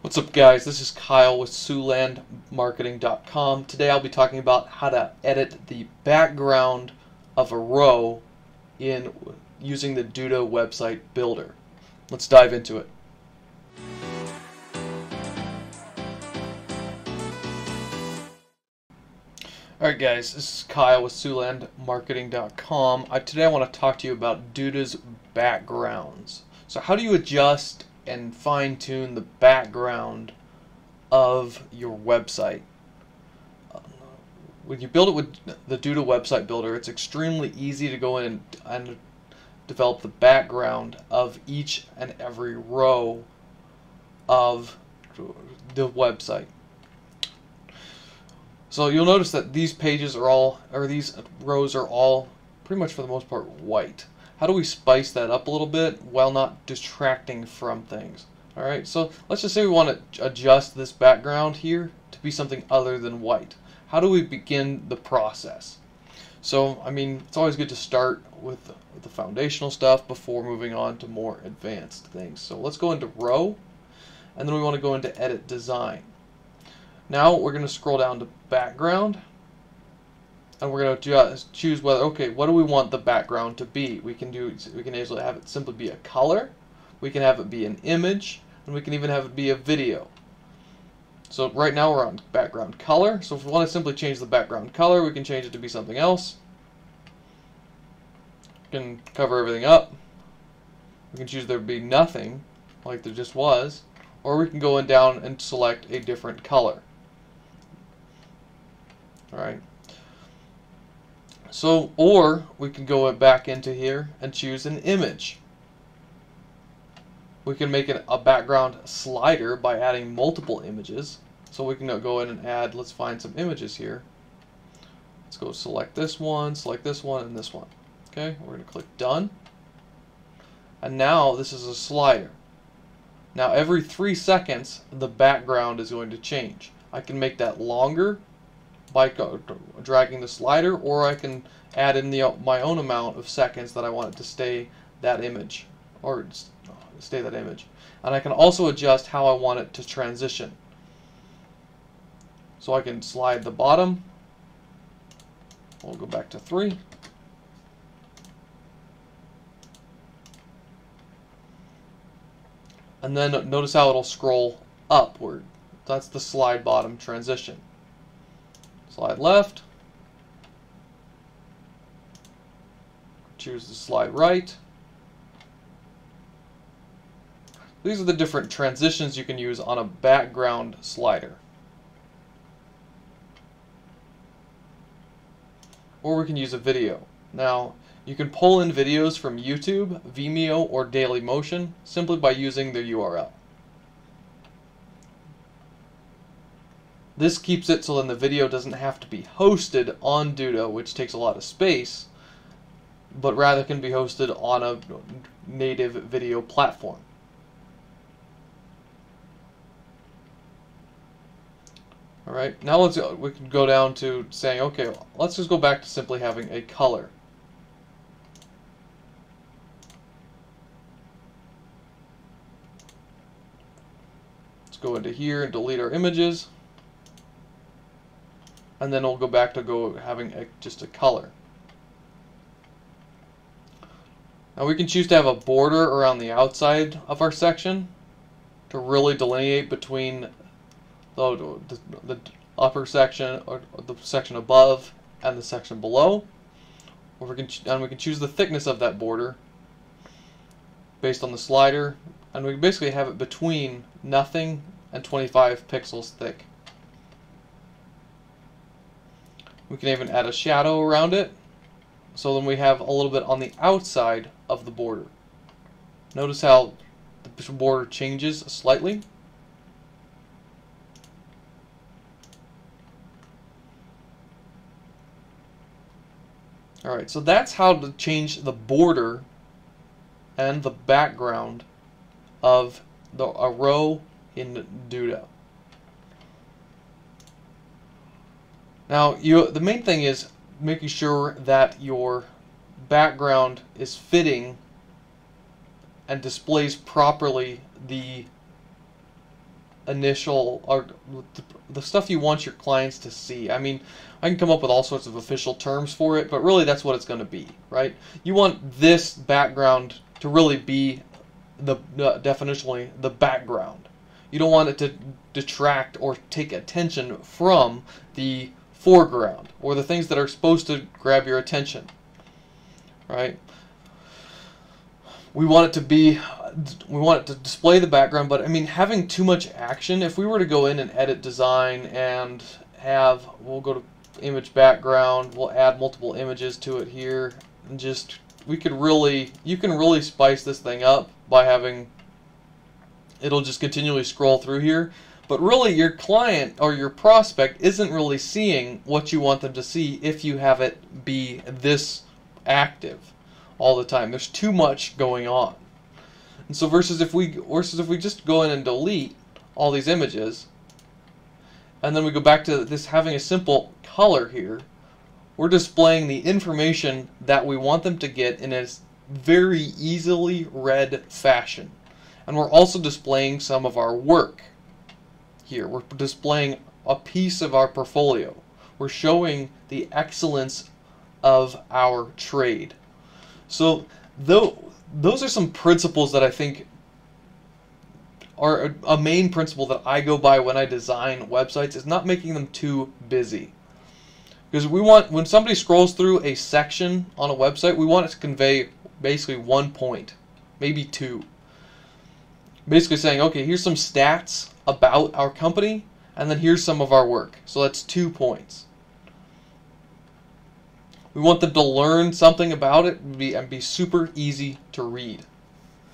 What's up, guys? This is Kyle with SiouxlandMarketing.com. Today I'll be talking about how to edit the background of a row in using the Duda website builder. Let's dive into it. Alright guys, this is Kyle with SiouxlandMarketing.com. Today I want to talk to you about Duda's backgrounds. So how do you adjust and fine-tune the background of your website? When you build it with the Duda website builder, it's extremely easy to go in and develop the background of each and every row of the website. So you'll notice that these pages are all, or these rows are all pretty much for the most part white. How do we spice that up a little bit while not distracting from things? Alright, so let's just say we want to adjust this background here to be something other than white. How do we begin the process? So, I mean, it's always good to start with the foundational stuff before moving on to more advanced things. So let's go into row, and then we want to go into edit design. Now we're going to scroll down to background, and we're going to just choose whether, okay, what do we want the background to be? We can easily have it simply be a color, we can have it be an image, and we can even have it be a video. So right now we're on background color, so if we want to simply change the background color, we can change it to be something else. We can cover everything up. We can choose there to be nothing, like there just was, or we can go in down and select a different color. Alright. So, or we can go back into here and choose an image. We can make it a background slider by adding multiple images. So we can go in and add, let's find some images here. Let's go select this one, and this one. Okay, we're going to click done. And now this is a slider. Now every 3 seconds the background is going to change. I can make that longer by dragging the slider, or I can add in my own amount of seconds that I want it to stay that image, or stay that image. And I can also adjust how I want it to transition. So I can slide the bottom. We'll go back to 3. And then notice how it'll scroll upward. That's the slide bottom transition. Slide left. Choose the slide right. These are the different transitions you can use on a background slider. Or we can use a video. Now, you can pull in videos from YouTube, Vimeo, or Dailymotion simply by using their URL. This keeps it so then the video doesn't have to be hosted on Duda, which takes a lot of space, but rather can be hosted on a native video platform. Alright, now we can go down to saying, okay, let's just go back to simply having a color. Let's go into here and delete our images. And then we'll go back to having just a color. Now we can choose to have a border around the outside of our section to really delineate between the upper section, or the section above, and the section below. Or we can choose the thickness of that border based on the slider, and we can basically have it between nothing and 25 pixels thick. We can even add a shadow around it, so then we have a little bit on the outside of the border. Notice how the border changes slightly. Alright, so that's how to change the border and the background of a row in Duda. Now, the main thing is making sure that your background is fitting and displays properly the initial, or the stuff you want your clients to see. I mean, I can come up with all sorts of official terms for it, but really that's what it's going to be, right? You want this background to really be definitionally the background. You don't want it to detract or take attention from the foreground or the things that are supposed to grab your attention, right? We want it to display the background, but I mean, having too much action, if we were to go in and edit design and we'll go to image background, we'll add multiple images to it here, and just, you can really spice this thing up by having, it'll just continually scroll through here, but really your client or your prospect isn't really seeing what you want them to see if you have it be this active all the time. There's too much going on. And so versus if we just go in and delete all these images, and then we go back to this having a simple color here, we're displaying the information that we want them to get in a very easily read fashion. And we're also displaying some of our work here. We're displaying a piece of our portfolio. We're showing the excellence of our trade. So those are some principles that I think are a main principle that I go by when I design websites, is not making them too busy. Because we want, when somebody scrolls through a section on a website, we want it to convey basically 1 point, maybe 2. Basically saying, okay, here's some stats about our company, and then here's some of our work. So that's 2 points. We want them to learn something about it and be super easy to read.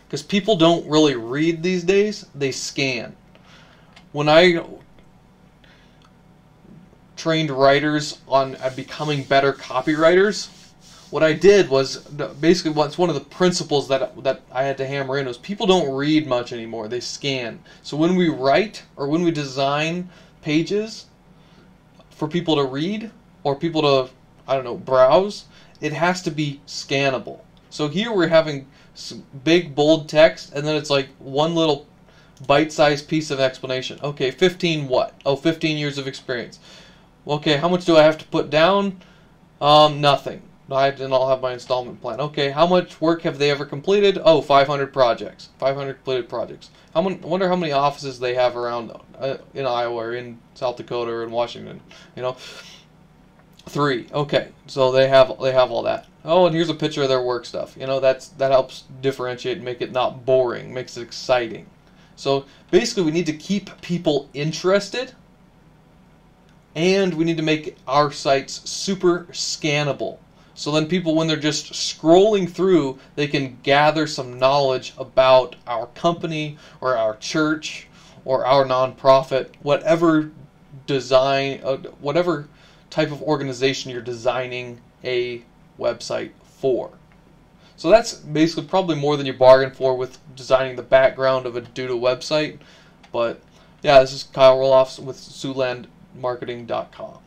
Because people don't really read these days, they scan. When I trained writers on becoming better copywriters, what I did was, basically one of the principles that I had to hammer in was, people don't read much anymore, they scan. So when we write or when we design pages for people to read or people to, I don't know, browse, it has to be scannable. So here we're having some big bold text, and then it's like one little bite-sized piece of explanation. Okay, 15 what? Oh, 15 years of experience. Okay, how much do I have to put down? Nothing. And I'll have my installment plan. Okay, how much work have they ever completed? Oh, 500 projects. 500 completed projects. I wonder how many offices they have around in Iowa or in South Dakota or in Washington. You know, 3. Okay, so they have all that. Oh, and here's a picture of their work stuff. You know, that helps differentiate and make it not boring, makes it exciting. So basically, we need to keep people interested, and we need to make our sites super scannable. So then people, when they're just scrolling through, they can gather some knowledge about our company or our church or our nonprofit, whatever type of organization you're designing a website for. So that's basically probably more than you bargained for with designing the background of a Duda website. But yeah, this is Kyle Roloff with SiouxlandMarketing.com.